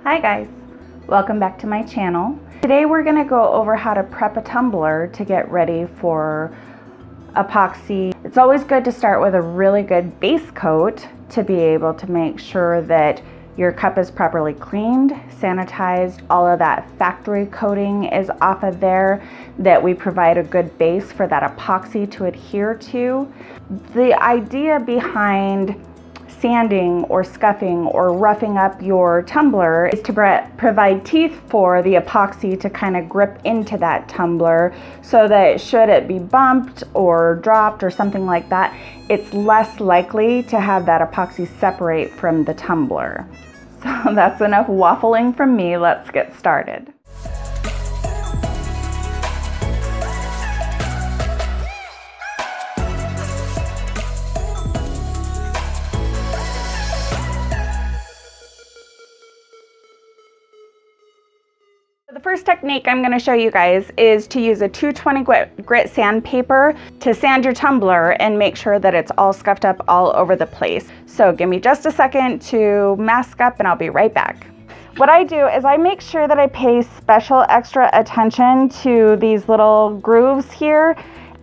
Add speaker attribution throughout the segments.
Speaker 1: Hi guys, welcome back to my channel. Today we're going to go over how to prep a tumbler to get ready for epoxy. It's always good to start with a really good base coat to be able to make sure that your cup is properly cleaned, sanitized, all of that factory coating is off of there, that we provide a good base for that epoxy to adhere to. The idea behind sanding or scuffing or roughing up your tumbler is to provide teeth for the epoxy to kind of grip into that tumbler so that should it be bumped or dropped or something like that, it's less likely to have that epoxy separate from the tumbler. So that's enough waffling from me. Let's get started. The first technique I'm going to show you guys is to use a 220 grit sandpaper to sand your tumbler and make sure that it's all scuffed up all over the place. So give me just a second to mask up and I'll be right back. What I do is I make sure that I pay special extra attention to these little grooves here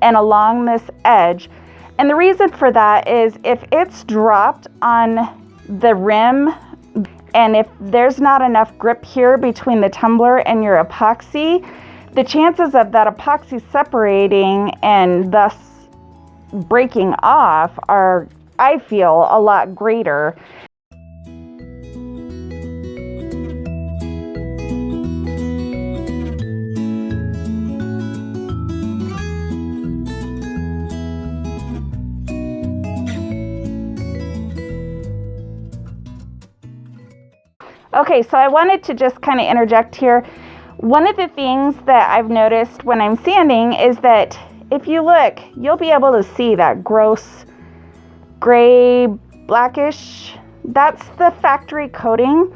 Speaker 1: and along this edge. And the reason for that is if it's dropped on the rim, and if there's not enough grip here between the tumbler and your epoxy, the chances of that epoxy separating and thus breaking off are, I feel, a lot greater. Okay, so I wanted to just kind of interject here. One of the things that I've noticed when I'm sanding is that if you look, you'll be able to see that gross gray, blackish. That's the factory coating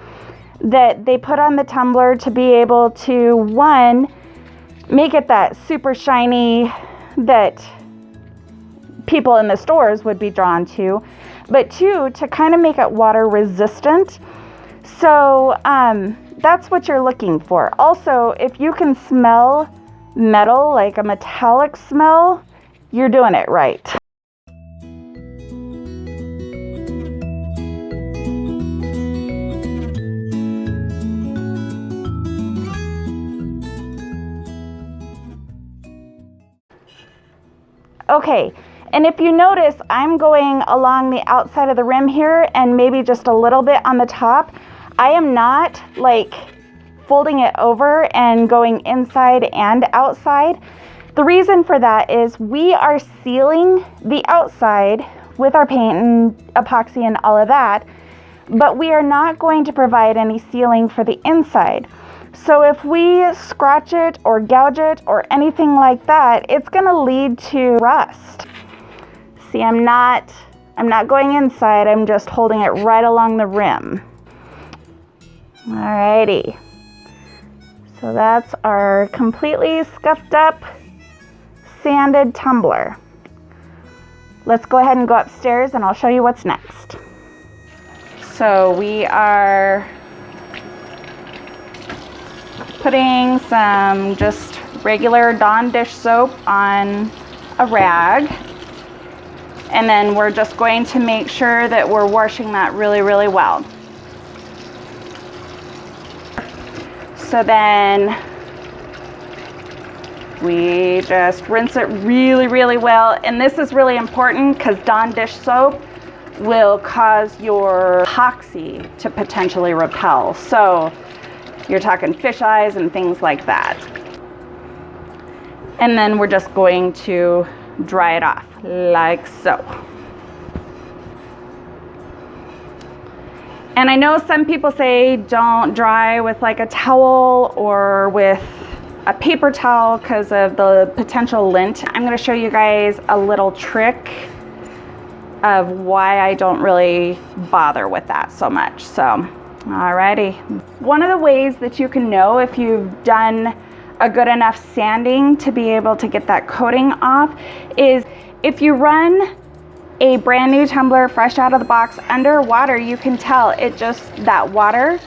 Speaker 1: that they put on the tumbler to be able to, one, make it that super shiny that people in the stores would be drawn to, but two, to kind of make it water resistant. So that's what you're looking for. Also, if you can smell metal, like a metallic smell, you're doing it right. Okay, and if you notice, I'm going along the outside of the rim here and maybe just a little bit on the top. I am not like folding it over and going inside and outside. The reason for that is we are sealing the outside with our paint and epoxy and all of that, but we are not going to provide any sealing for the inside. So if we scratch it or gouge it or anything like that, it's going to lead to rust. See, I'm not going inside, I'm just holding it right along the rim. Alrighty, so that's our completely scuffed up, sanded tumbler. Let's go ahead and go upstairs and I'll show you what's next. So we are putting some just regular Dawn dish soap on a rag. And then we're just going to make sure that we're washing that really, really well. So then we just rinse it really, really well. And this is really important because Dawn dish soap will cause your epoxy to potentially repel. So you're talking fish eyes and things like that. And then we're just going to dry it off like so. And I know some people say don't dry with like a towel or with a paper towel because of the potential lint. I'm going to show you guys a little trick of why I don't really bother with that so much. So, alrighty. One of the ways that you can know if you've done a good enough sanding to be able to get that coating off is if you run a brand new tumbler fresh out of the box under water, you can tell it just, that water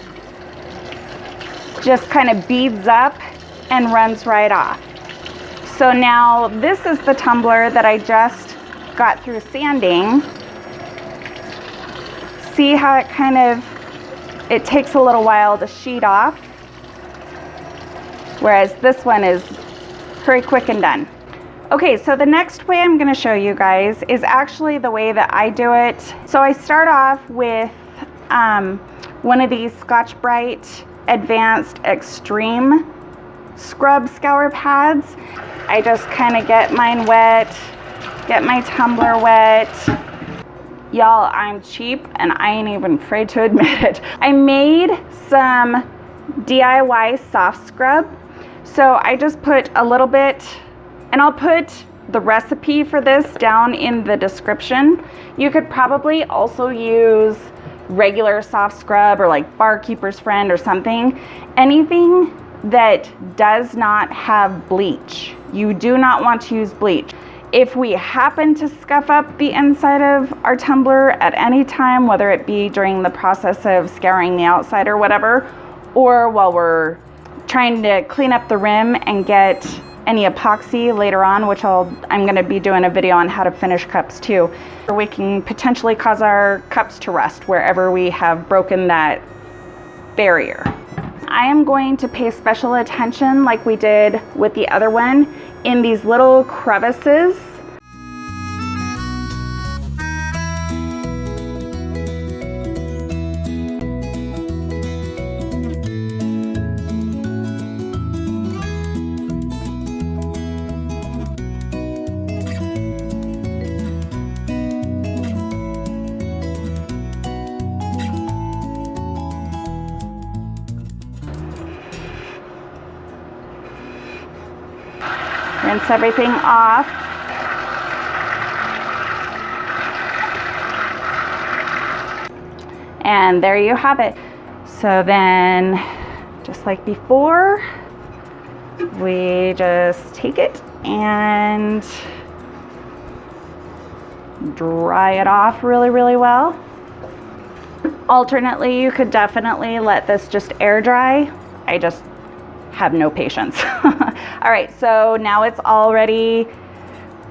Speaker 1: just kind of beads up and runs right off. So now this is the tumbler that I just got through sanding. See how it takes a little while to sheet off, whereas this one is very quick and done. Okay, so the next way I'm going to show you guys is actually the way that I do it. So I start off with one of these Scotch-Brite Advanced Extreme Scrub Scour Pads. I just kind of get mine wet, get my tumbler wet. Y'all, I'm cheap and I ain't even afraid to admit it. I made some DIY soft scrub. So I just put a little bit, and I'll put the recipe for this down in the description. You could probably also use regular soft scrub or like Barkeeper's Friend or something. Anything that does not have bleach. You do not want to use bleach. If we happen to scuff up the inside of our tumbler at any time, whether it be during the process of scouring the outside or whatever, or while we're trying to clean up the rim and get any epoxy later on, which I'm going to be doing a video on how to finish cups too, we can potentially cause our cups to rust wherever we have broken that barrier. I am going to pay special attention, like we did with the other one, in these little crevices. Rinse everything off. And there you have it. So then, just like before, we just take it and dry it off really, really well. Alternately, you could definitely let this just air dry. I just have no patience. All right, so now it's already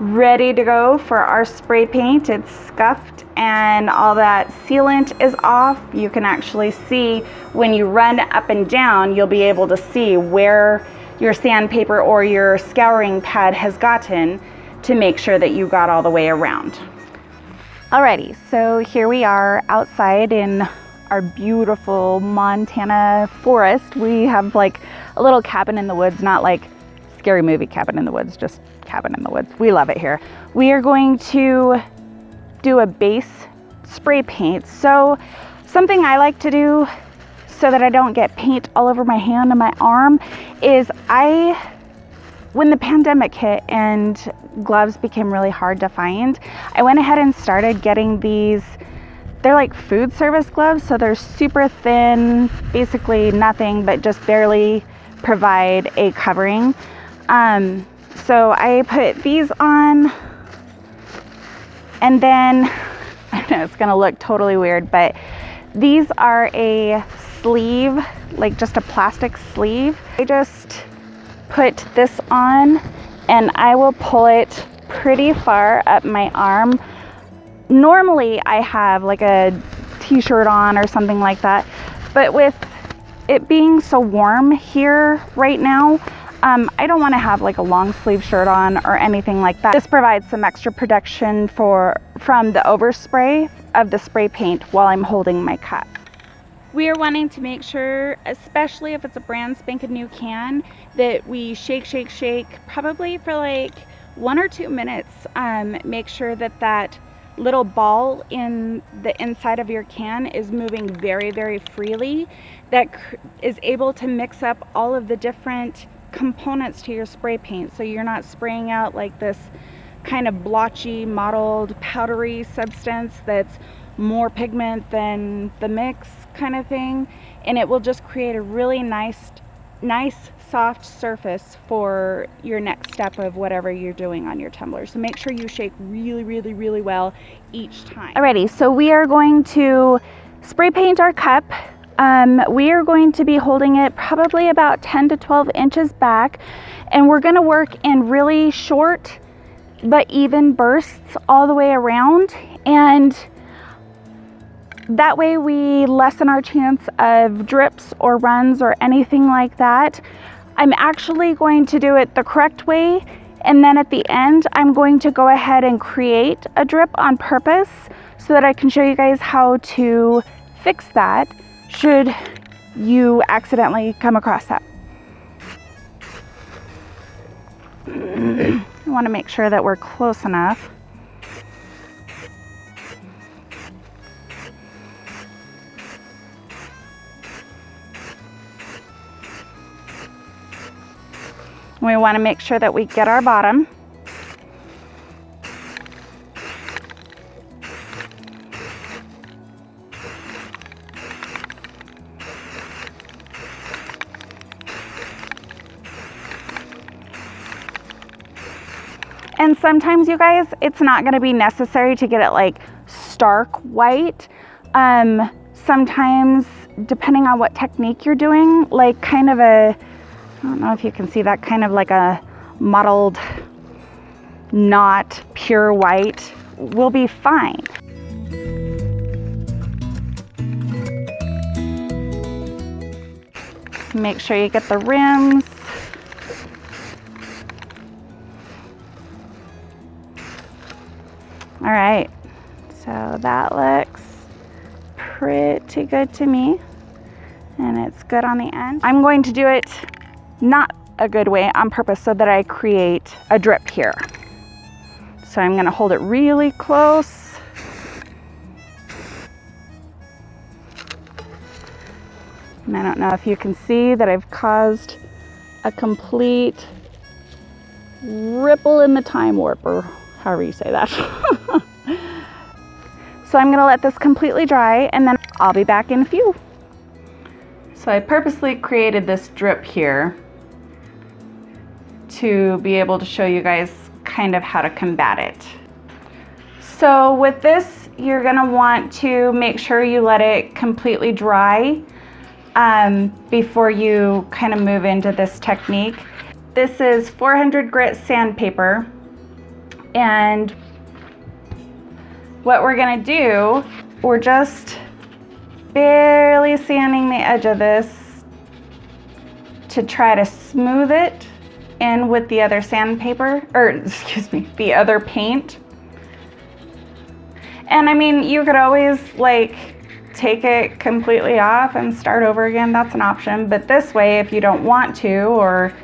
Speaker 1: ready to go for our spray paint. It's scuffed and all that sealant is off. You can actually see when you run up and down, you'll be able to see where your sandpaper or your scouring pad has gotten to make sure that you got all the way around. Alrighty, so here we are outside in our beautiful Montana forest. We have like a little cabin in the woods, not like scary movie cabin in the woods, just cabin in the woods. We love it here. We are going to do a base spray paint. So something I like to do so that I don't get paint all over my hand and my arm is when the pandemic hit and gloves became really hard to find, I went ahead and started getting these. They're like food service gloves, so they're super thin, basically nothing but just barely provide a covering. So I put these on, and then, I know it's gonna look totally weird, but these are a sleeve, like just a plastic sleeve. I just put this on and I will pull it pretty far up my arm. Normally I have like a t-shirt on or something like that, but with it being so warm here right now, I don't want to have like a long sleeve shirt on or anything like that. This provides some extra protection from the overspray of the spray paint while I'm holding my cup. We are wanting to make sure, especially if it's a brand spanking new can, that we shake, shake, shake, probably for like 1 or 2 minutes. Make sure that that little ball in the inside of your can is moving very, very freely. That is able to mix up all of the different components to your spray paint, so you're not spraying out like this kind of blotchy, mottled, powdery substance that's more pigment than the mix kind of thing, and it will just create a really nice soft surface for your next step of whatever you're doing on your tumbler. So make sure you shake really, really, really well each time. Alrighty, so we are going to spray paint our cup We are going to be holding it probably about 10 to 12 inches back, and we're going to work in really short but even bursts all the way around, and that way we lessen our chance of drips or runs or anything like that. I'm actually going to do it the correct way, and then at the end I'm going to go ahead and create a drip on purpose so that I can show you guys how to fix that should you accidentally come across that. I want to make sure that we're close enough. We want to make sure that we get our bottom. And sometimes, you guys, it's not going to be necessary to get it like stark white. Sometimes, depending on what technique you're doing, like kind of a, I don't know if you can see that, kind of like a mottled, not pure white will be fine. Make sure you get the rims. All right, so that looks pretty good to me, and it's good on the end. I'm going to do it not a good way on purpose so that I create a drip here. So I'm gonna hold it really close. And I don't know if you can see that I've caused a complete ripple in the time warp, or however you say that. So I'm gonna let this completely dry, and then I'll be back in a few. So I purposely created this drip here to be able to show you guys kind of how to combat it. So with this, you're gonna want to make sure you let it completely dry before you kind of move into this technique. This is 400 grit sandpaper, and what we're gonna do, we're just barely sanding the edge of this to try to smooth it in with the other sandpaper, or excuse me, the other paint. And I mean, you could always like take it completely off and start over again. That's an option. But this way, if you don't want to, or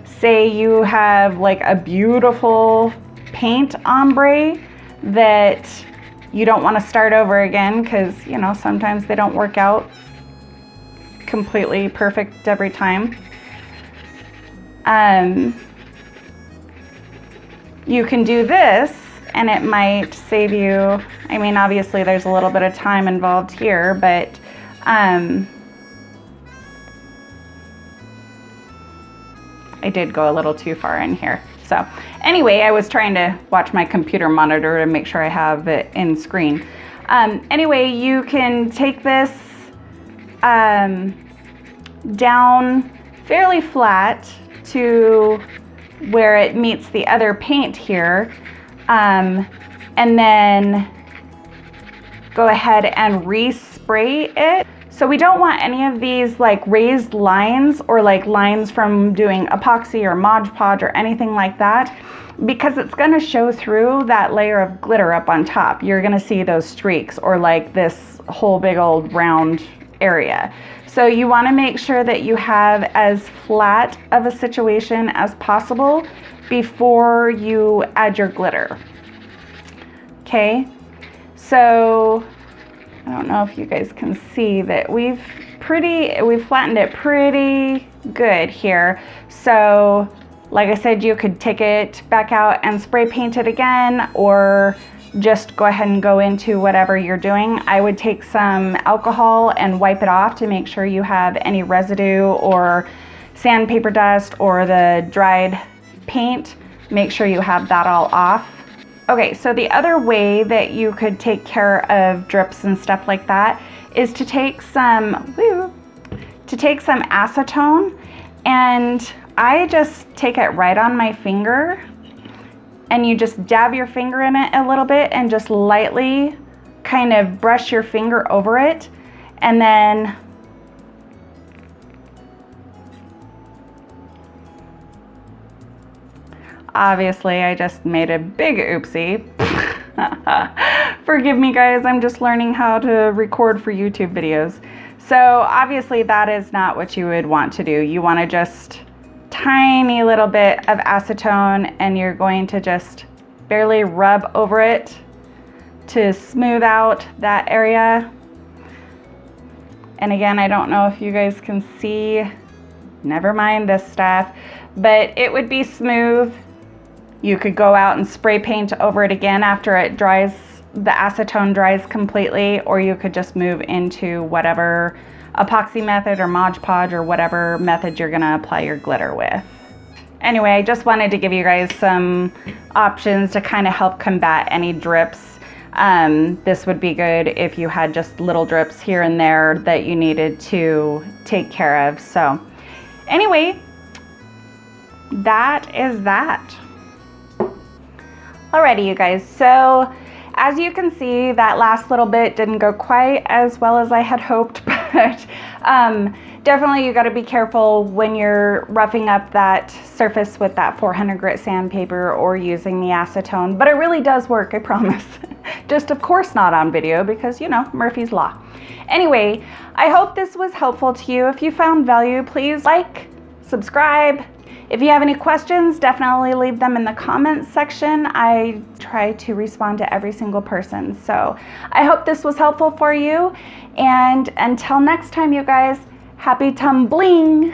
Speaker 1: say you have like a beautiful paint ombre that you don't want to start over again, because you know, sometimes they don't work out completely perfect every time. You can do this, and it might save you, I mean, obviously there's a little bit of time involved here, but I did go a little too far in here. So anyway, I was trying to watch my computer monitor to make sure I have it in screen. Anyway, you can take this down fairly flat to where it meets the other paint here, and then go ahead and respray it. So we don't want any of these like raised lines or like lines from doing epoxy or Mod Podge or anything like that, because it's going to show through that layer of glitter up on top. You're going to see those streaks or like this whole big old round area. So you want to make sure that you have as flat of a situation as possible before you add your glitter. Okay, so I don't know if you guys can see that we've flattened it pretty good here. So like I said, you could take it back out and spray paint it again, or just go ahead and go into whatever you're doing. I would take some alcohol and wipe it off to make sure you have any residue or sandpaper dust or the dried paint. Make sure you have that all off. Okay, so the other way that you could take care of drips and stuff like that is to take some acetone, and I just take it right on my finger, and you just dab your finger in it a little bit and just lightly kind of brush your finger over it, and then obviously I just made a big oopsie. Forgive me guys, I'm just learning how to record for YouTube videos. So obviously that is not what you would want to do. You want to just tiny little bit of acetone, and you're going to just barely rub over it to smooth out that area. And again, I don't know if you guys can see, never mind this stuff, but it would be smooth. You could go out and spray paint over it again after it dries, the acetone dries completely, or you could just move into whatever epoxy method or Mod Podge or whatever method you're gonna apply your glitter with. Anyway, I just wanted to give you guys some options to kind of help combat any drips. This would be good if you had just little drips here and there that you needed to take care of. So anyway, that is that. Alrighty, you guys, so as you can see, that last little bit didn't go quite as well as I had hoped, but definitely you got to be careful when you're roughing up that surface with that 400 grit sandpaper or using the acetone, but it really does work, I promise. Just of course not on video because, you know, Murphy's Law. Anyway, I hope this was helpful to you. If you found value, please like, subscribe. If you have any questions, definitely leave them in the comments section. I try to respond to every single person. So I hope this was helpful for you. And until next time, you guys, happy tumbling.